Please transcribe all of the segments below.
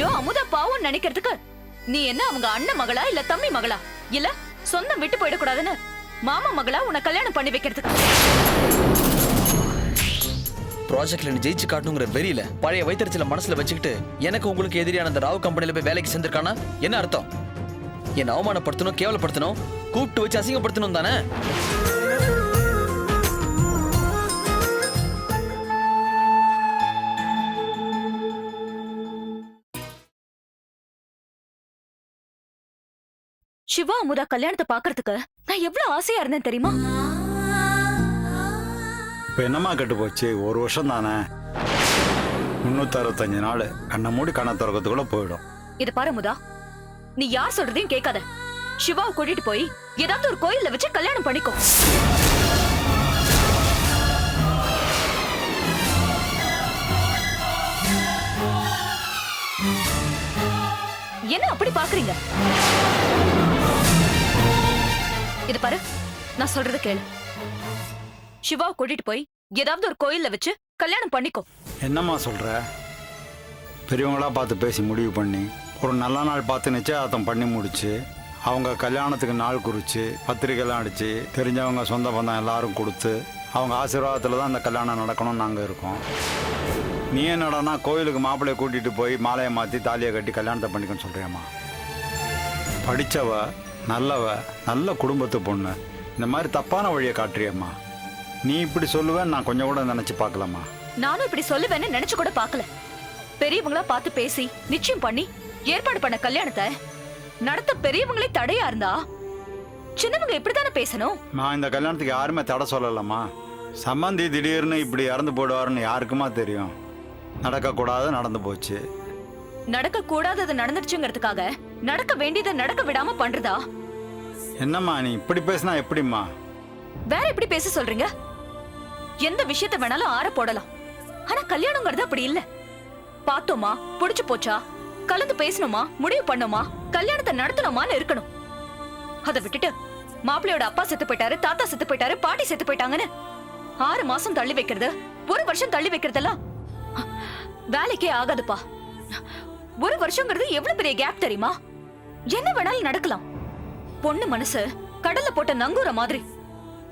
ஐயோ அமுதா பாவம் நினைக்கிறதுக்கு நீ என்ன அவங்க அண்ணன் மகளா இல்ல தம்பி மகளா இல்ல சொந்தம் விட்டு போயிடக்கூடாதுன்னு மாமா மகளா உன்னை கல்யாணம் பண்ணி வைக்கிறதுக்கு? ப்ராஜெக்ட்ல நீ ஜெயிச்சு காட்டணுங்கிற வெறியில பழைய வைத்தறிச்சல மனசுல வச்சுக்கிட்டு எனக்கு உங்களுக்கு எதிரியான அந்த ராவ் கம்பெனில போய் வேலைக்கு சேர்ந்திருக்கானா என்ன அர்த்தம்? என்ன அவமானப்படுத்தணும், கேவலப்படுத்தணும், கூப்பிட்டு வச்சு அசிங்கப்படுத்தணும் தானே? சிவா அமுதா கல்யாணத்தை பாக்குறதுக்கு நான் எவ்வளவு ஆசையா இருந்தேன் தெரியுமா? இப்ப என்னமா கெட்டு போச்சு? ஒரு வருஷம் தானே, 365 நாள் கண்ணை மூடி கண்ணை திறக்கிறதுக்குள்ள போயிடும். இது பாரு அமுதா, நீ யார் சொல்றதையும் கேட்காத. சிவாவை கூட்டிட்டு போய் ஏதாவது ஒரு கோயில்ல வச்சு கல்யாணம் பண்ணிக்கோ. என்ன அப்படி பாக்குறீங்க? இது பாரு, நான் சொல்றது கேளு. சிவாவை கூட்டிட்டு போய் ஏதாவது ஒரு கோயில்ல வச்சு கல்யாணம் பண்ணிக்கோ. என்னம்மா சொல்ற? பெரியவங்களா பார்த்து பேசி முடிவு பண்ணி ஒரு நல்ல நாள் பார்த்து நிச்சயதார்த்தம் பண்ணி முடிச்சு அவங்க கல்யாணத்துக்கு நாள் குறித்து பத்திரிக்கைலாம் அடித்து தெரிஞ்சவங்க சொந்த பந்தம் எல்லாரும் கொடுத்து அவங்க ஆசீர்வாதத்தில் தான் அந்த கல்யாணம் நடக்கணும்னு நாங்கள் இருக்கோம். நீ என்னடானா கோயிலுக்கு மாப்பிள்ளையை கூட்டிகிட்டு போய் மாலையை மாற்றி தாலியை கட்டி கல்யாணத்தை பண்ணிக்கன்னு சொல்கிறியம்மா. படித்தவ, நல்லவ, நல்ல குடும்பத்து பொண்ணு, இந்த மாதிரி தப்பான வழியை காட்டுறியம்மா. நீ இப்படி சொல்லுவேன்னு நான் கொஞ்சம் கூட நினச்சி பார்க்கலாமா? நானும் இப்படி சொல்லுவேன்னு நினைச்சு கூட பார்க்கல. பெரியவங்களா பார்த்து பேசி நிச்சயம் பண்ணி ஏற்பாடு பண்ண கல்யாணத்தை நடத்த பெரியவங்களே தடையா இருந்தா சின்னவங்க எப்படித்தானே பேசணும்? நான் இந்த கல்யாணத்துக்கு யாருமே தடை சொல்லலம்மா. சம்பந்தி திடீர்னு இப்படி இறந்து போயிடுவாருன்னு யாருக்குமா தெரியும்? நடக்கக்கூடாது நடந்து போச்சு. நடக்க கூடாதது நடந்துருச்சுங்கிறதுக்காக நடக்க வேண்டியதை நடக்க விடாம பண்றதா? என்னம்மா நீ இப்படி பேசினா எப்படிம்மா? வேற எப்படி பேச சொல்றீங்க? எந்த விஷயத்த வேணாலும் ஆற போடலாம். ஆனா கல்யாணங்கிறது அப்படி இல்ல. பார்த்தோமா, புடிச்சு போச்சா, கலந்து பேசணுமா, முடிவு பண்ணோமா, கல்யாணத்தை நடத்தணுமான்னு இருக்கணும். அதை விட்டுட்டு மாப்பிள்ளையோட அப்பா செத்து போயிட்டாரு, தாத்தா செத்து போயிட்டாரு, பாட்டி செத்து போயிட்டாங்கன்னு 6 மாசம் தள்ளி வைக்கிறது, 1 வருஷம் தள்ளி வைக்கிறதெல்லாம் வேலைக்கே ஆகாதுப்பா. 1 வருஷங்கிறது எவ்வளவு பெரிய கேப் தெரியுமா? என்ன வேணாலும் நடக்கலாம். பொண்ணு மனசு கடல்ல போட்ட நங்கூர மாதிரி,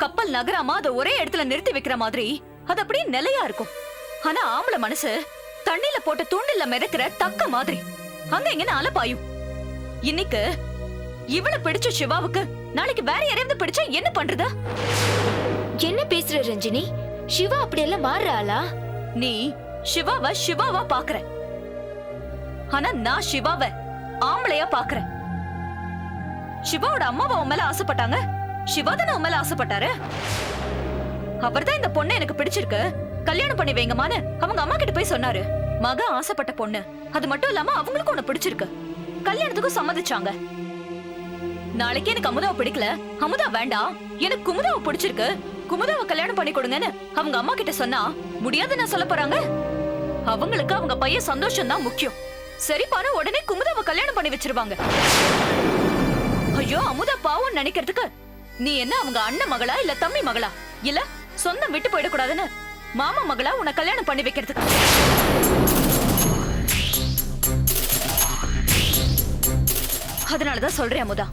கப்பல் நகராம அதை ஒரே இடத்துல நிறுத்தி வைக்கிற மாதிரி அது அப்படியே நிலையா இருக்கும். ஆனா ஆம்பளை மனசு தண்ணில போட்ட தூண்டில்ல மிதக்கிற தக்க மாதிரி அங்க எங்கன்னு அலப்பாயும். இன்னைக்கு இவள பிடிச்ச சிவாவுக்கு நாளைக்கு வேற யாரையாவது பிடிச்சா என்ன பண்றது? என்ன பேசுற ரஞ்சினி? சிவா அப்படியெல்லாம் மாறுறாளா? நீ சிவாவ சிவாவா பாக்குற, ஆனா நான் சிவாவ ஆம்பளையா பாக்குறேன். சிவாவோட அம்மாவை உன் மேல ஆசைப்பட்டாங்க, சிவா தானே உன் மேல ஆசைப்பட்டாரு. அவர்தான் இந்த பொண்ணு எனக்கு பிடிச்சிருக்கு, கல்யாணம் பண்ணி வைங்கமான்னு அவங்க அம்மா கிட்ட போய் சொன்னாரு. மக ஆசைப்பட்ட பொண்ணு, அது மட்டும் இல்லாம அவங்களுக்கும் உன்னை பிடிச்சிருக்கு, கல்யாணத்துக்கும் சம்மதிச்சாங்க. நாளைக்கு எனக்கு அமுதாவை பிடிக்கல, அமுதா வேண்டாம், எனக்கு குமுதாவை பிடிச்சிருக்கு, குமுதாவை கல்யாணம் பண்ணி கொடுங்கன்னு அவங்க அம்மா கிட்ட சொன்னா முடியாதுன்னு சொல்ல போறாங்க? அவங்களுக்கு அவங்க பையன் சந்தோஷம் தான் முக்கியம். சரி பாரு, உடனே குமுதாவை கல்யாணம் பண்ணி வச்சிருவாங்க. ஐயோ அமுதா பாவம் நினைக்கிறதுக்கு நீ என்ன அவங்க அண்ணன் மகளா இல்ல தம்பி மகளா இல்ல சொந்தம் விட்டு போயிடக்கூடாதுன்னு மாமா மகளா உன்னை கல்யாணம் பண்ணி வைக்கிறதுக்கு? அதனாலதான் சொல்றேன் அமுதா,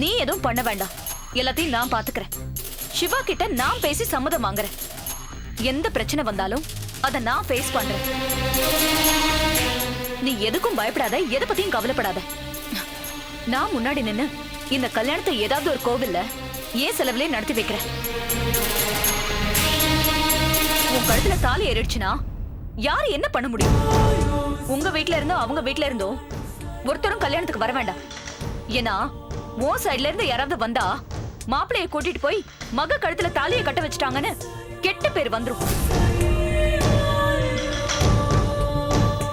நீ எதுவும் பண்ண வேண்டாம், எல்லாத்தையும் நான் பாத்துக்கிறேன். சிவா கிட்ட நான் பேசி சம்மதம் வாங்குறேன். எந்த பிரச்சனை வந்தாலும் அத நான் ஃபேஸ் பண்றேன். நீ எதுக்கும் பயப்படாத, எதை பத்தியும் கவலைப்படாத. நான் முன்னாடி நின்னு இந்த கல்யாணத்தை ஏதாவது ஒரு கோவில்ல ஏன் செலவுலயே நடத்தி வைக்கிறேன். உன் கழுத்துல தாலி ஏறிடுச்சுன்னா யாரு என்ன பண்ண முடியும்? உங்க வீட்ல இருந்தோ அவங்க வீட்ல இருந்தோ ஒருத்தரும் கல்யாணத்துக்கு வர வேண்டாம். ஏன்னா உன் சைட்ல இருந்து யாராவது வந்தா மாப்பிள்ளைய கூட்டிட்டு போய் மக கழுத்துல தாலியை கட்ட வச்சுட்டாங்கன்னு கெட்ட பேர் வந்துரும்.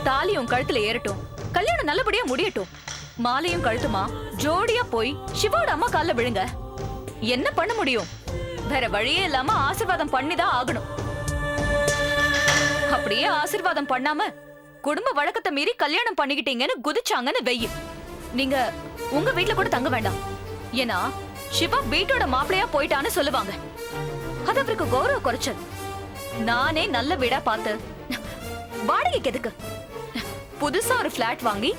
தாலி உன் கழுத்துல ஏறட்டும், கல்யாணம் நல்லபடியா முடியட்டும். மாலையும் கழுத்துமா ஜோடியா போய் சிவோட அம்மா கால்ல விழுங்க. என்ன பண்ண முடியும்? வேற வழியே இல்லாம ஆசீர்வாதம் பண்ணிதான் ஆகணும். அப்படியே ஆசீர்வாதம் பண்ணாம குடும்ப வழக்கத்தை மீறி கல்யாணம் பண்ணிக்கிட்டீங்கன்னு குதிச்சாங்கன்னு வெய்ய, நீங்க உங்க வீட்ல கூட தங்க வேண்டாம். ஏன்னா சிவா வீட்டோட மாப்பிளையா போயிட்டான்னு சொல்லுவாங்க. அது அவருக்கு கௌரவ குறைச்சல். நானே நல்ல வீடா பார்த்து வாடகைக்கு எதுக்கு புதுசா ஒரு பிளாட் வாங்கி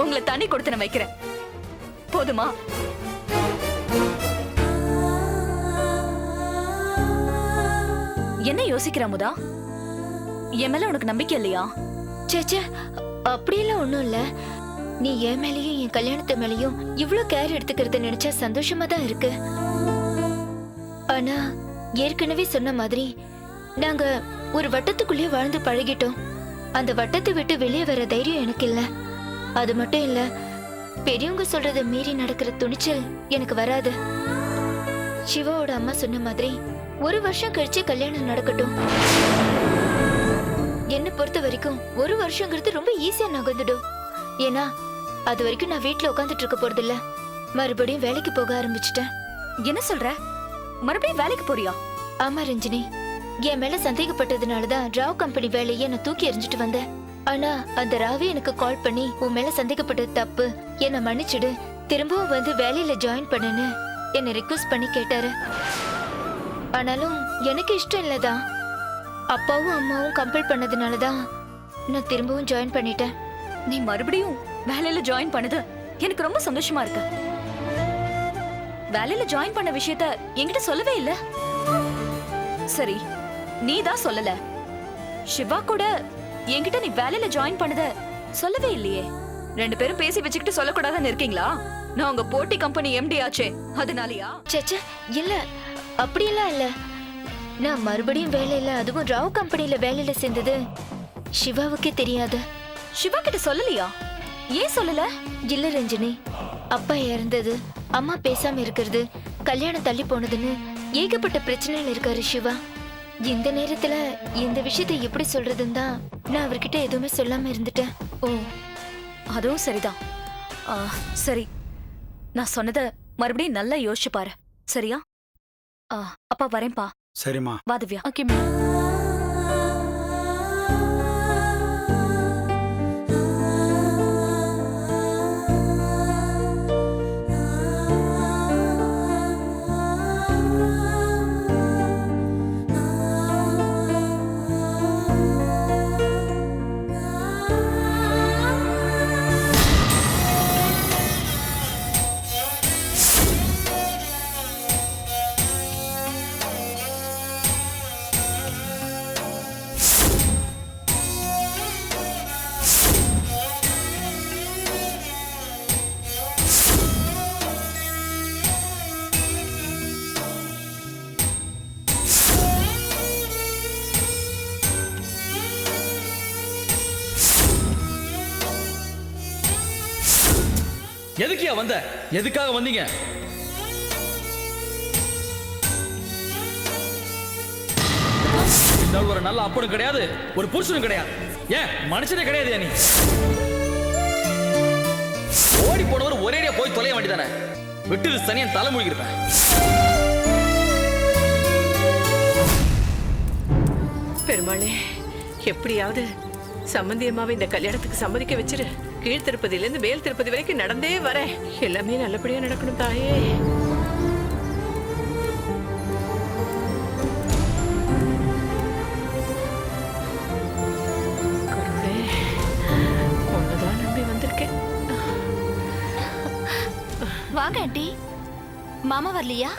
உங்களை தண்ணி கொடுத்து நான் வைக்கிறேன். போதுமா? என்ன யோசிக்கிற முதா? என் மேல உனக்கு நம்பிக்கை இல்லையா? சேச்சே, அப்படியெல்லாம் ஒண்ணும் இல்ல. நீ என் மேலயும் என் கல்யாணத்து மேலயும் இவ்ளோ கேர் எடுத்துக்கிறத நினைச்சா சந்தோஷமா தான் இருக்கு. ஆனா ஏற்கனவே சொன்ன மாதிரி நாங்க ஒரு வட்டத்துக்குள்ளே வாழ்ந்து பழகிட்டோம். அந்த வட்டத்தை விட்டு வெளியே வர தைரியம் எனக்கு இல்ல. அது மட்டும் இல்ல, பெரியவங்க சொல்றத மீறி நடக்கிற துணிச்சல் எனக்கு வராது. சிவாவோட அம்மா சொன்ன மாதிரி 1 வருஷம் கழிச்சு கல்யாணம் நடக்கட்டும். என்ன பொறுத்த வரைக்கும் 1 வருஷங்கிறது ரொம்ப ஈஸியா நகர்ந்துடும். ஏன்னா அது வரைக்கும் நான் வீட்டுல உட்காந்துட்டு இருக்க போறது இல்ல. மறுபடியும் வேலைக்கு போக ஆரம்பிச்சிட்டேன். என்ன சொல்ற? மறுபடியும் வேலைக்கு போறியா? ஆமா ரஞ்சினி, என் மேல சந்தேகப்பட்டதுனாலதான் ராவ் கம்பெனி வேலையை நான் தூக்கி எறிஞ்சிட்டு வந்தேன். ஆனா அந்த ராவே எனக்கு கால் பண்ணி உன் மேல சந்தேகப்பட்டது தப்பு, என்ன மன்னிச்சிடு, திரும்பவும் வந்து வேலையில ஜாயின் பண்ணுன்னு என்ன ரிக்வெஸ்ட் பண்ணி கேட்டாரு. ஆனாலும் எனக்கு இஷ்டம் இல்லதான். அப்பாவும் அம்மாவும் கம்பல் பண்ணதுனாலதான் நான் திரும்பவும் ஜாயின் பண்ணிட்டேன். நீ மறுபடியும் வேலையில ஜாயின் பண்ணது எனக்கு ரொம்ப சந்தோஷமா இருக்கு. வேலையில ஜாயின் பண்ண விஷயத்த என்கிட்ட சொல்லவே இல்ல. சரி, நீ தான் சொல்லல. சிவா கூட என்கிட்ட நீ வேலையில ஜாயின் பண்ணத சொல்லவே இல்லையே. 2 பேரும் பேசி வச்சுக்கிட்டு சொல்லக்கூடாதுன்னு இருக்கீங்களா? நான் உங்க போட்டி கம்பெனி எம்டி ஆச்சே, அதனாலயா? சேச்சே, இல்ல, அப்படியெல்லாம் இல்ல. நான் மறுபடியும் வேலையில, அதுவும் ராவ் கம்பெனில வேலையில சேர்ந்தது சிவாவுக்கே தெரியாது. சிவா கிட்ட சொல்லலையா? ஏன் சொல்லல? இல்ல ரஞ்சினி, அப்பா இறந்தது, அம்மா பேசாம இருக்கிறது, கல்யாணம் தள்ளி போனதுன்னு ஏகப்பட்ட பிரச்சனைகள் இருக்காரு சிவா. இந்த நேரத்துல இந்த விஷயத்தை எப்படி சொல்றதுன்னு தான் நான் அவர்கிட்ட எதுவுமே சொல்லாம இருந்துட்டேன். ஓ, அதுவும் சரிதான். சரி, நான் சொன்னத மறுபடியும் நல்லா யோசிச்சு பாரு, சரியா? அப்பா வரேன்பா. சரிம்மா. வா திவ்யா. ஓகே. எதுக்கியா வந்த? எதுக்காக வந்தீங்க? இந்த ஒரு நல்ல அப்பனும் கிடையாது, ஒரு புருஷனும் கிடையாது, ஏன் மனுஷனே கிடையாது. நீ ஓடி போனவர் ஒரேடியா போய் தொலைய வேண்டியதானே? விட்டு சனியன் தலை மூழ்கிருப்பேன். பெருமாளே, எப்படியாவது சம்பந்தி அம்மாவை இந்த கல்யாணத்துக்கு சம்மதிக்க வச்சிரு. கீழ் திருப்பதியில இருந்து மேல் திருப்பதி வரைக்கும் நடந்தே வரேன். எல்லாமே நல்லபடியா நடக்கணும் தாயே. கடவுளே, உன்னதான் நம்பி வந்திருக்கேன். வாங்க ஆண்டி. மாமா வரலையா?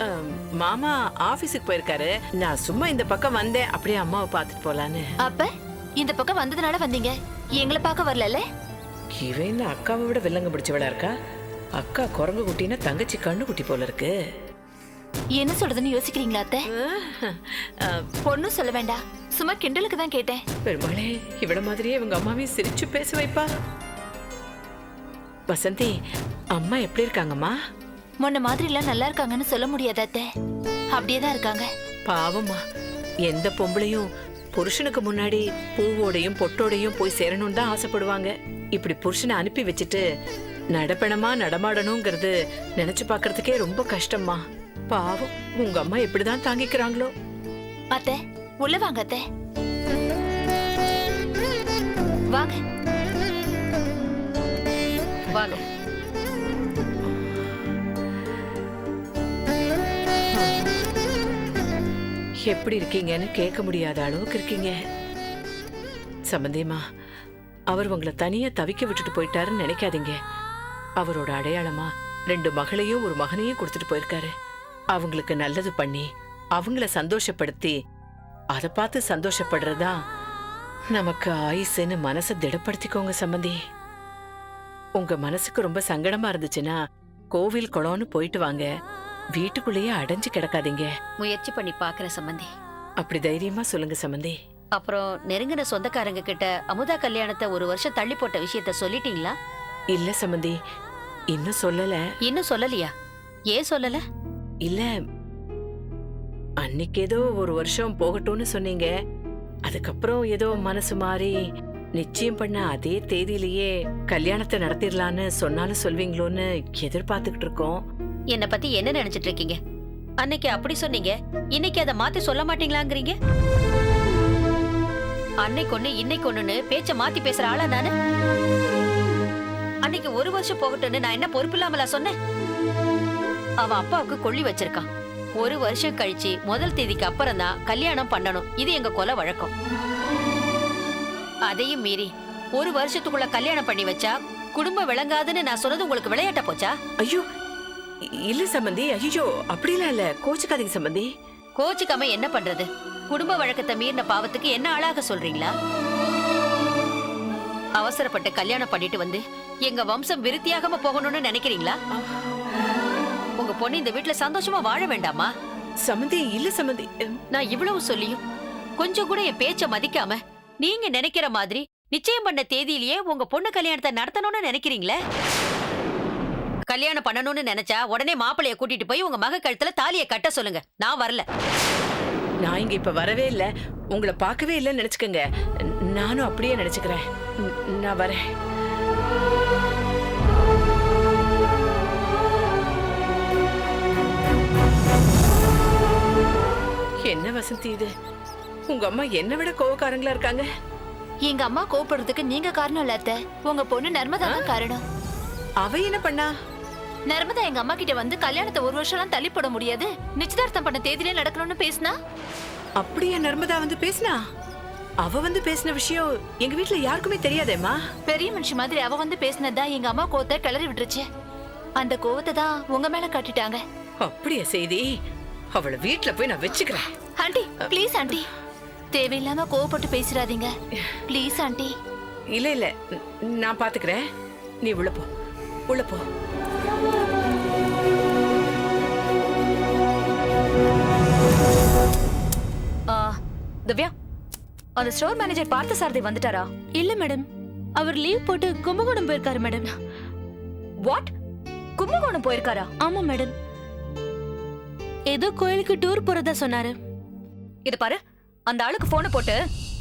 மாமா ஆபீஸுக்கு போயிருக்காரு. நான் சும்மா இந்த பக்கம் வந்தேன், அப்படியே அம்மாவை பார்த்துட்டு போலான்னு. அப்ப இந்த பக்கம் வந்ததுனால வந்தீங்க, எங்களை பார்க்க வரல? இவன் இந்த அக்காவை விட வில்லங்க பிடிச்சவளா இருக்கா. அக்கா குரங்கு குட்டினா தங்கச்சி கண்ணு குட்டி போல இருக்கு. என்ன சொல்றதுன்னு யோசிக்கிறீங்களா அத்தை? பொண்ணும் சொல்ல வேண்டாம், சும்மா கிண்டலுக்கு தான் கேட்டேன். பெருமாளே, இவள மாதிரியே இவங்க அம்மாவையும் சிரிச்சு பேச வைப்பா. வசந்தி, அம்மா எப்படி இருக்காங்கம்மா? முன்ன மாதிரி எல்லாம் நல்லா இருக்காங்கன்னு சொல்ல முடியாது அத்தை, அப்படியேதான் இருக்காங்க. பாவம்மா, எந்த பொம்பளையும் புருஷனுக்கு முன்னாடி பூவோடையும் பொட்டோடையும் போய் சேரணும்னு தான் ஆசைப்படுவாங்க. இப்படி புருஷனை அனுப்பி வச்சுட்டு நடப்பணமா நடமாடணுங்கிறது நினைச்சு பாக்குறதுக்கே ரொம்ப கஷ்டம்மா. பாவம், உங்க அம்மா எப்படிதான் தாங்கிக்கிறாங்களோ. அத்தை, உள்ள வாங்க அத்தை. வாங்க வாங்க. எப்படி இருக்கீங்கன்னு கேட்க முடியாத அளவுக்கு இருக்கீங்க. சம்பந்தியம்மா, அவர் உங்களை தனியா தவிக்க விட்டுட்டு போயிட்டாருன்னு நினைக்காதீங்க. அவரோட அடையாளமா 2 மகளையும் ஒரு மகனையும் கொடுத்துட்டு போயிருக்காரு. அவங்களுக்கு நல்லது பண்ணி அவங்கள சந்தோஷப்படுத்தி அதை பார்த்து சந்தோஷப்படுறதா நமக்கு ஆயுசுன்னு மனசை திடப்படுத்திக்கோங்க சம்பந்தி. உங்க மனசுக்கு ரொம்ப சங்கடமா இருந்துச்சுன்னா கோவில் குளம்னு போயிட்டு வாங்க. வீட்டுக்குள்ளேயே அடைஞ்சு கிடக்காதீங்க. முயற்சி பண்ணி பாக்குற சம்பந்தி. அப்படி தைரியமா சொல்லுங்க சம்பந்தி. அப்புறம் நெருங்கின சொந்தக்காரங்க கிட்ட அமுதா கல்யாணத்தை 1 வருஷம் தள்ளி போட்ட விஷயத்த சொல்லிட்டீங்களா? இல்ல சம்பந்தி, இன்னும் சொல்லல. இன்னும் சொல்லலையா? ஏன் சொல்லல? இல்ல, அன்னைக்கு ஏதோ 1 வருஷம் போகட்டும்னு சொன்னீங்க. அதுக்கப்புறம் ஏதோ மனசு மாறி நிச்சயம் பண்ண அதே தேதியிலேயே கல்யாணத்தை நடத்திடலான்னு சொன்னாலும் சொல்வீங்களோன்னு எதிர்பார்த்துக்கிட்டு இருக்கோம். என்ன பத்தி என்ன நினைச்சிட்டு இருக்கீங்க? அன்னைக்கு அப்படி சொன்னீங்க, இன்னைக்கு அதை மாத்தி சொல்ல மாட்டீங்களாங்கிறீங்க. அன்னைக்கு ஒண்ணு இன்னைக்கு ஒண்ணுன்னு பேச்ச மாத்தி பேசுற ஆளா நானு? அன்னைக்கு 1 வருஷம் போகட்டும்னு நான் என்ன பொறுப்பு இல்லாமலா சொன்னேன்? அவ அப்பாவுக்கு கொள்ளி வச்சிருக்கான். 1 வருஷம் கழிச்சு முதல் தேதிக்கு அப்புறம் தான் கல்யாணம் பண்ணணும். இது எங்க கொலை வழக்கம். அதையும் மீறி 1 வருஷத்துக்குள்ள கல்யாணம் பண்ணி வச்சா குடும்பம் விளங்காதுன்னு நான் சொன்னது உங்களுக்கு விளையாட்ட போச்சா? ஐயோ இல்ல சம்பந்தி, ஐயோ அப்படிலாம் இல்ல, கோச்சுக்காதீங்க சம்பந்தி. கோச்சுக்காம என்ன பண்றது? குடும்ப வழக்கத்தை மீறின பாவத்துக்கு என்ன ஆளாக சொல்றீங்களா? அவசரப்பட்டு கல்யாணம் பண்ணிட்டு வந்து எங்க வம்சம் விருத்தியாகாம போகணும்னு நினைக்கிறீங்களா? உங்க பொண்ணு இந்த வீட்டுல சந்தோஷமா வாழ வேண்டாமா? சம்பந்தி இல்ல சம்பந்தி. நான் இவ்வளவு சொல்லியும் கொஞ்சம் கூட என் பேச்ச மதிக்காம நீங்க நினைக்கிற மாதிரி நிச்சயம் பண்ண தேதியிலேயே உங்க பொண்ணு கல்யாணத்தை நடத்தணும்னு நினைக்கிறீங்களே. கல்யாணம் பண்ணணும்னு நினைச்சா உடனே மாப்பிளைய கூட்டிட்டு போய் உங்க மக கழுத்துல தாலியை கட்ட சொல்லுங்க. நான் வரல. நான் இங்க இப்ப வரவே இல்ல, உங்களை பார்க்கவே இல்லைன்னு நினைச்சுக்கங்க. நானும் அப்படியே நினைச்சுக்கிறேன். நான் வரேன். என்ன வசந்தி இது? உங்க அம்மா என்ன விட கோவக்காரங்களா இருக்காங்க. எங்க அம்மா கோபப்படுறதுக்கு நீங்க காரணம் இல்ல அத்தை. உங்க பொண்ணு நர்மதா தான் காரணம். அவ என்ன பண்ணா? நர்மதா எங்க அம்மா கிட்ட வந்து கல்யாணத்தை 1 வருஷம்லாம் தள்ளி போட முடியாது, நிச்சயதார்த்தம் பண்ண தேதியிலே நடக்கணும்னு பேசினா. அப்படியே நர்மதா வந்து பேசினா? அவ வந்து பேசின விஷயம் எங்க வீட்டுல யாருக்குமே தெரியாதேம்மா. பெரிய மனுஷி மாதிரி அவ வந்து பேசினதா எங்க அம்மா கோவத்தை கிளறி விட்டுருச்சு. அந்த கோவத்தை தான் உங்க மேல காட்டிட்டாங்க. அப்படியே செய்தி. அவளை வீட்டுல போய் நான் வச்சுக்கிறேன். ஆண்டி ப்ளீஸ் ஆண்டி, தேவையில்லாம கோவப்பட்டு பேசிடாதீங்க ப்ளீஸ் ஆண்டி. இல்ல இல்ல, நான் பாத்துக்கிறேன். நீ உள்ள போ, உள்ள போ. திவ்யா, அந்த ஸ்டோர் மேனேஜர் பார்த்த சாரதி வந்துட்டாரா? இல்ல மேடம், அவர் லீவ் போட்டு கும்பகோணம் போயிருக்காரு மேடம். வாட்? கும்பகோணம் போயிருக்காரா? ஆமா மேடம், ஏதோ கோயிலுக்கு டூர் போறதா சொன்னாரு. இது பாரு, அந்த ஆளுக்கு போன போட்டு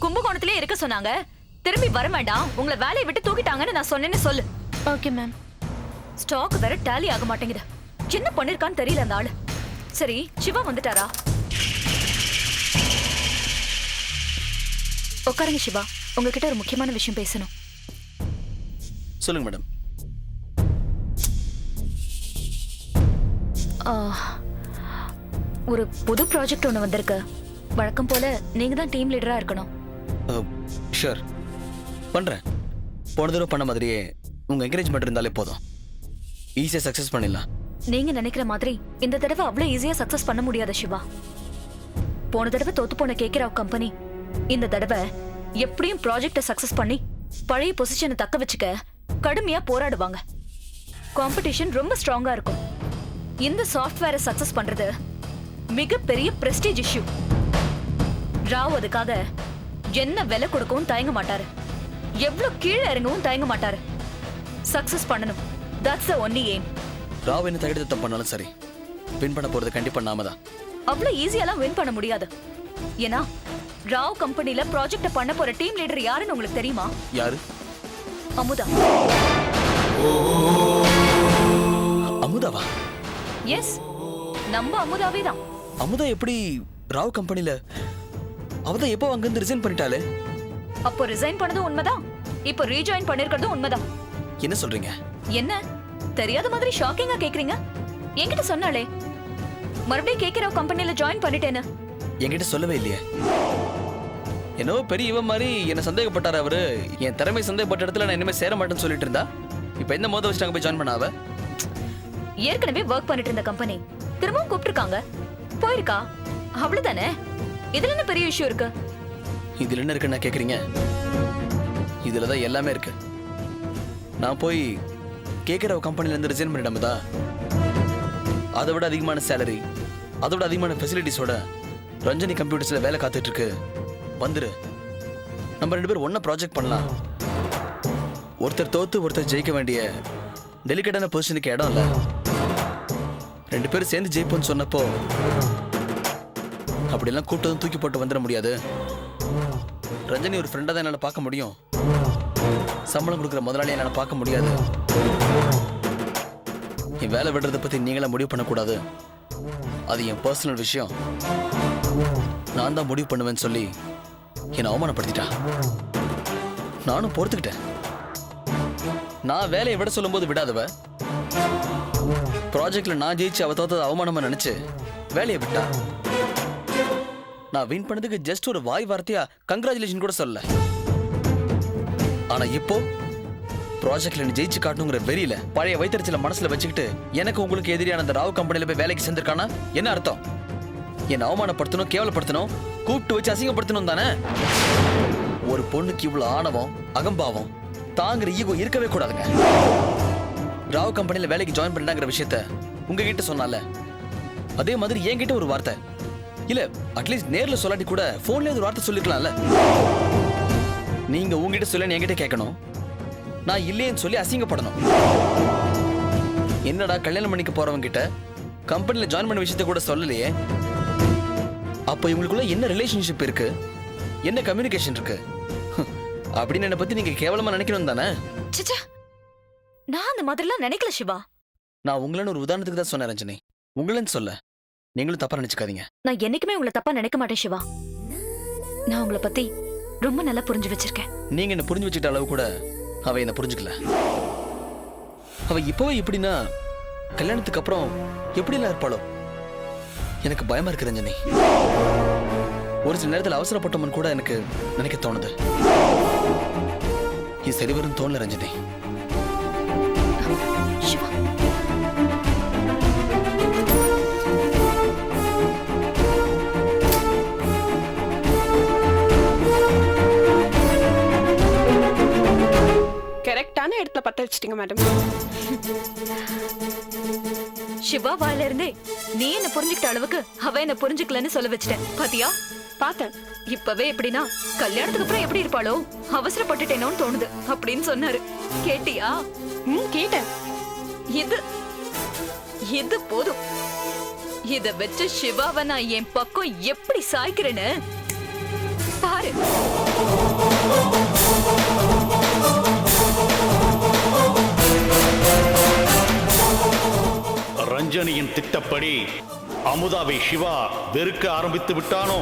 கும்பகோணத்திலே இருக்க சொன்னாங்க. திரும்பி வர வேண்டாம், உங்களை வேலையை விட்டு தூக்கிட்டாங்கன்னு நான் சொன்னேன்னு சொல்லு. Okay ma'am. ஸ்டாக் வேற டேலி ஆக மாட்டேங்குது. என்ன பண்ணிருக்கான்னு தெரியல அந்த ஆளு. சரி, சிவா வந்துட்டாரா? உட்காருங்க சிவா, உங்ககிட்ட ஒரு முக்கியமான விஷயம் பேசணும். சொல்லுங்க மேடம். ஒரு புது ப்ராஜெக்ட் ஒன்று வந்திருக்கு. வழக்கம் போல நீங்க தான் டீம் லீடரா இருக்கணும். ஷூர், பண்றேன். போன தடவை பண்ண மாதிரியே உங்க என்கரேஜ்மெண்ட் இருந்தாலே போதும். ஈஸியா சக்சஸ் பண்ணிடலாம். நீங்க நினைக்கிற மாதிரி இந்த தடவை அவ்வளவு ஈஸியா சக்சஸ் பண்ண முடியாத சிவா. போன தடவை தோத்து போன கேக்கராவ் கம்பெனி இந்த தடவை எப்படியும் ப்ராஜெக்ட சக்சஸ் பண்ணி பழைய பொசிஷனை தக்க வச்சுக்க கடுமையா போராடுவாங்க. காம்படிஷன் ரொம்ப ஸ்ட்ராங்கா இருக்கும். இந்த சாஃப்ட்வேரை சக்சஸ் பண்றது மிகப்பெரிய பிரஸ்டீஜ் இஷ்யூ. ராவ் அதுக்காக என்ன விலை கொடுக்கவும் தயங்க மாட்டாரு, எவ்வளவு கீழே இறங்கவும் தயங்க மாட்டாரு. சக்சஸ் பண்ணணும், that's the only aim. Rao என்ன தகுதி பண்ணாலும் சரி, வின் பண்ண போறது கண்டிப்பா நாம தான். அவ்வளவு ஈஸியாலாம் வின் பண்ண முடியாது. ஏன்னா ராவ் கம்பெனில ப்ராஜெக்ட பண்ண போற டீம் லீடர் யாருன்னு உங்களுக்கு தெரியுமா? யாரு? அமுதா. அமுதாவா? எஸ், நம்ம அமுதாவே தான். அமுதா எப்படி ராவ் கம்பெனில? அவதான் எப்போ அங்கிருந்து ரிசைன் பண்ணிட்டாலே. அப்போ ரிசைன் பண்ணதும் உண்மைதான், இப்போ ரீஜாயின் பண்ணிருக்கிறதும் உண்மைதான். என்ன சொல்றீங்க? என்ன தெரியாத மாதிரி ஷாக்கிங்கா கேக்குறீங்க? என்கிட்ட சொன்னாலே மறுபடியும் கேக்கராவ் கம்பெனில ஜாயின் பண்ணிட்டேன்னு. என்கிட்ட சொல்லவே இல்லையே. என்னவோ பெரிய இவன் மாதிரி என்ன சந்தேகப்பட்டாரு அவரு. என் திறமை சந்தேகப்பட்ட இடத்துல நான் இனிமே சேர மாட்டேன்னு சொல்லிட்டு இருந்தா இப்ப என்ன மோத வச்சு போய் ஜாயின் பண்ண அவ? ஏற்கனவே ஒர்க் பண்ணிட்டு இருந்த கம்பெனி திரும்பவும் கூப்பிட்டுருக்காங்க, போயிருக்கா, அவ்வளவுதானே. இதுல என்ன பெரிய விஷயம் இருக்கு? இதுல என்ன இருக்குன்னு கேக்குறீங்க? இதுலதான் எல்லாமே இருக்கு. நான் போய் கேட்கிற கம்பெனில இருந்து ரிசைன் பண்ணிடாமதா அதை விட அதிகமான சேலரி, அதோட அதிகமான ஃபெசிலிட்டிஸோட ரஞ்சனி கம்ப்யூட்டர்ஸ்ல வேலை காத்துட்டு இருக்கு. வந்துரு, நம்ம 2 பேரும் ஒண்ணா ப்ராஜெக்ட் பண்ணலாம். ஒருத்தர் தோத்து ஒருத்தர் ஜெயிக்க வேண்டிய டெலிகேட்டான பொசிஷனுக்கு இடம் இல்ல. 2 பேரும் சேர்ந்து ஜெயிப்போம்னு சொன்னப்போ அப்படியெல்லாம் கூப்பிட்டதும் தூக்கி போட்டு வந்துட முடியாது. ரஞ்சனி ஒரு ஃப்ரெண்டா தான் என்னால பார்க்க முடியும். சம்பளம் கொடுக்குற முதலாளியை என்னால பார்க்க முடியாது. என் வேலை விடுறதை பத்தி நீங்களா முடிவு பண்ணக்கூடாது. அது என் பர்சனல் விஷயம். நான் தான் முடிவு பண்ணுவேன்னு சொல்லி என்னை அவமானப்படுத்திட்டா. நானும் பொறுத்துக்கிட்டேன். நான் வேலையை விட சொல்லும்போது விடாதவ ப்ராஜெக்ட்ல நான் ஜெயிச்சு அவ தோத்தது அவமானமா நினைச்சு வேலையை விட்டா. நான் வின் பண்ணதுக்கு ஜஸ்ட் ஒரு வாய் வார்த்தையா கங்க்ராச்சுலேஷன் கூட சொல்லல. ஆனா இப்போ ப்ராஜெக்ட்ல நீ ஜெயிச்சு காட்டணுங்கிற வெறியில பழைய வைத்தறிச்சல மனசுல வச்சுக்கிட்டு எனக்கு உங்களுக்கு எதிரியான அந்த ராவ் கம்பெனில போய் வேலைக்கு சேர்ந்திருக்கானா என்ன அர்த்தம்? என்ன அவமானப்படுத்தணும், கேவலப்படுத்தணும், கூப்பிட்டு வச்சு அசிங்கப்படுத்தணும் தானே. ஒரு பொண்ணுக்கு இவ்வளவு ஆணவம், அகம்பாவம், தாங்கிற ஈகோ இருக்கவே கூடாதுங்க. ராவ் கம்பெனில வேலைக்கு ஜாயின் பண்ணாங்கிற விஷயத்த உங்ககிட்ட சொன்னால அதே மாதிரி என்கிட்ட ஒரு வார்த்தை இல்ல, அட்லீஸ்ட் நேர்ல சொல்லாட்டி கூட போன்ல ஒரு வார்த்தை சொல்லிக்கலாம்ல. நீங்க உங்ககிட்ட சொல்ல என்கிட்ட கேட்கணும், நான் இல்லையேன்னு சொல்லி அசிங்கப்படணும். என்னடா கல்யாணம் பண்ணிக்க போறவங்க கிட்ட கம்பெனில ஜாயின் பண்ண விஷயத்த கூட சொல்லலையே. அப்ப இவங்களுக்குள்ள என்ன ரிலேஷன்ஷிப் இருக்கு, என்ன கம்யூனிகேஷன் இருக்கு அப்படின்னு என்ன பத்தி நீங்க கேவலமா நினைக்கணும் தானே? ச்சே, நான் அந்த மாதிரிலாம் நினைக்கல சிவா. நான் உங்களன்னு ஒரு உதாரணத்துக்கு தான் சொன்னேன் ரஞ்சனி, உங்களன்னு சொல்ல. நீங்களும் தப்பா நினைச்சுக்காதீங்க. நான் என்னைக்குமே உங்களை தப்பா நினைக்க மாட்டேன் சிவா. நான் உங்களை பத்தி ரொம்ப நல்லா புரிஞ்சு வச்சிருக்கேன். நீங்க என்ன புரிஞ்சு வச்சுட்ட அளவு கூட அவ என்ன புரிஞ்சுக்கல. அவ இப்பவே இப்படின்னா கல்யாணத்துக்கு அப்புறம் எப்படி எல்லாம் இருப்பாளோ எனக்கு பயமா இருக்கு ரஞ்சனி. ஒரு சில நேரத்தில் அவசரப்பட்டோம்னு கூட எனக்கு நினைக்க தோணுது. இது சரி வரும் தோணல ரஞ்சனி. சிவா, கரெக்டான இடத்துல பத்த வச்சிட்டீங்க மேடம். சிவா வாயில இருந்தே நீ என்ன புரிஞ்சுக்கிட்ட அளவுக்கு அவ என்ன புரிஞ்சுக்கலன்னு சொல்ல வச்சிட்டேன் பாத்தியா? பார்த்தேன். இப்பவே எப்படின்னா கல்யாணத்துக்கு அப்புறம் எப்படி இருப்பாளோ அவசரப்பட்டுட்டேனோன்னு தோணுது அப்படின்னு சொன்னாரு. கேட்டியா? கேட்டேன். இது இது போதும். இத வச்சு சிவாவை நான் என் பக்கம் எப்படி சாய்க்கிறேன்னு பாரு. ரஞ்சனியின் திட்டப்படி அமுதாவை சிவா வெறுக்க ஆரம்பித்து விட்டானோ?